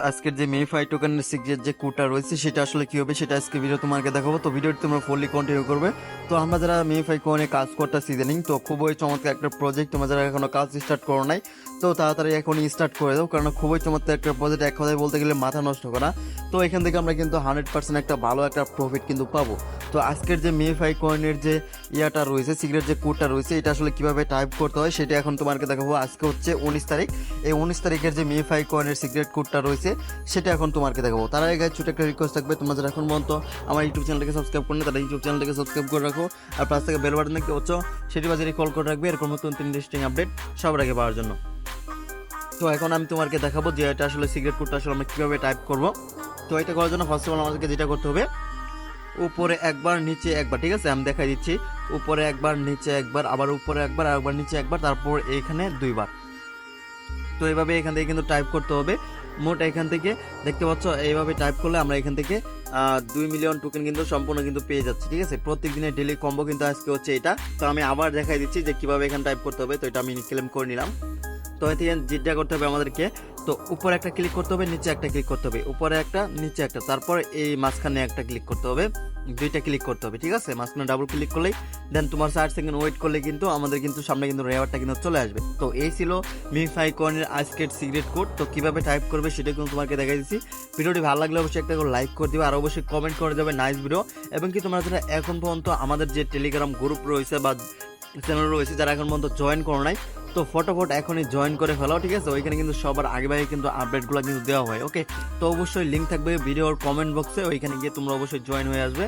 আজকের যে মেমিফাই টোকেনের সিক্রেট যে কোডটা রয়েছে সেটা আসলে কি হবে সেটা আজকে ভিডিও তোমাকে দেখাবো। তো ভিডিওটি তোমরা ফুললি কন্টিনিউ করবে। তো আমরা যারা মেমিফাই কোনে কাজ করতেছি ইদানিং, তো খুবই চমৎকার একটা প্রজেক্ট। তোমরা যারা এখনো কাজ স্টার্ট করো নাই তো তাড়াতাড়ি এখনই স্টার্ট করে দাও, কারণ খুবই চমৎকার একটা প্রজেক্ট, এক কথায় বলতে গেলে মাথা নষ্ট করা। তো এখান থেকে আমরা কিন্তু 100% একটা ভালো একটা প্রফিট কিন্তু পাবো। তো আজকের যে মেমিফাই কয়েনের যে ইয়াটা রয়েছে, সিক্রেট যে কোডটা রয়েছে, এটা আসলে কিভাবে টাইপ করতে হয় সেটা এখন তোমাকে দেখাবো। আজকে হচ্ছে 19 তারিখ। এই 19 তারিখের যে মেমিফাই কয়েনের সিক্রেট কোডটা রয়েছে সেটা এখন তোমাকে দেখাবো। তার আগে ছোট একটা রিকোয়েস্ট থাকবে, তোমরা যারা এখন পর্যন্ত আমার ইউটিউব চ্যানেলটাকে সাবস্ক্রাইব করো না, তারা ইউটিউব চ্যানেলটাকে সাবস্ক্রাইব করে রাখো। আর পাশ থেকে বেল বাটন দেখতে পাচ্ছ, সেটি বাজারে কল করে রাখবে এরকম নতুন ইন্টারেস্টিং আপডেট সবার আগে পাওয়ার জন্য। তো এখন আমি তোমাকে দেখাবো যে এটা আসলে সিক্রেট কোডটা আসলে আমরা কীভাবে টাইপ করব। তো এটা করার জন্য ফার্স্ট অফ অল আমাদেরকে যেটা করতে হবে, উপরে একবার নিচে একবার, ঠিক আছে আমি দেখাই দিচ্ছি। উপরে একবার নিচে একবার, আবার উপরে একবার, আর একবার নিচে একবার, তারপর এইখানে 2 বার। তো এইভাবে এখান থেকে কিন্তু টাইপ করতে হবে। মোট এখান থেকে দেখতে পাচ্ছ এইভাবে টাইপ করলে আমরা এখান থেকে 2 মিলিয়ন টোকেন কিন্তু সম্পূর্ণ কিন্তু পেয়ে যাচ্ছি, ঠিক আছে। প্রত্যেক দিনের ডেলি কম্বো কিন্তু আজকে হচ্ছে এটা। তো আমি আবার দেখাই দিচ্ছি যে কিভাবে এখানে টাইপ করতে হবে। তো এটা আমি ক্লেম করে নিলাম। তো এতে যেটা করতে হবে আমাদেরকে, তো উপরে একটা ক্লিক করতে হবে, নিচে একটা ক্লিক করতে হবে, উপরে একটা নিচে একটা, তারপর এই মাঝখানে একটা ক্লিক করতে হবে, 2টা ক্লিক করতে হবে, ঠিক আছে। মাঝখানে ডাবল ক্লিক করলেই দেন তোমার 60 সেকেন্ড ওয়েট করলে কিন্তু আমাদের কিন্তু সামনে কিন্তু রেওয়ার্ডটা কিন্তু চলে আসবে। তো এই ছিল মেমিফাই কয়েনের আজকের সিক্রেট কোড। তো কিভাবে টাইপ করবে সেটা কিন্তু তোমাকে দেখাই দিচ্ছি। ভিডিওটি ভালো লাগলে অবশ্যই একটা করে লাইক করে দিবে, আর অবশ্যই কমেন্ট করে দেবে নাইস ভিডিও। এবং কি তোমরা যারা এখন পর্যন্ত আমাদের যে টেলিগ্রাম গ্রুপ রয়েছে বা চ্যানেল রয়েছে, যারা এখন পর্যন্ত জয়েন করো নাই, তো ফটোফট এখনই জয়েন করে ফেলাও, ঠিক আছে। ওইখানে কিন্তু সবার আগে ভাগে কিন্তু আপডেটগুলো কিন্তু দেওয়া হয়, ওকে। তো অবশ্যই লিঙ্ক থাকবে ভিডিওর কমেন্ট বক্সে, ওইখানে গিয়ে তোমরা অবশ্যই জয়েন হয়ে আসবে।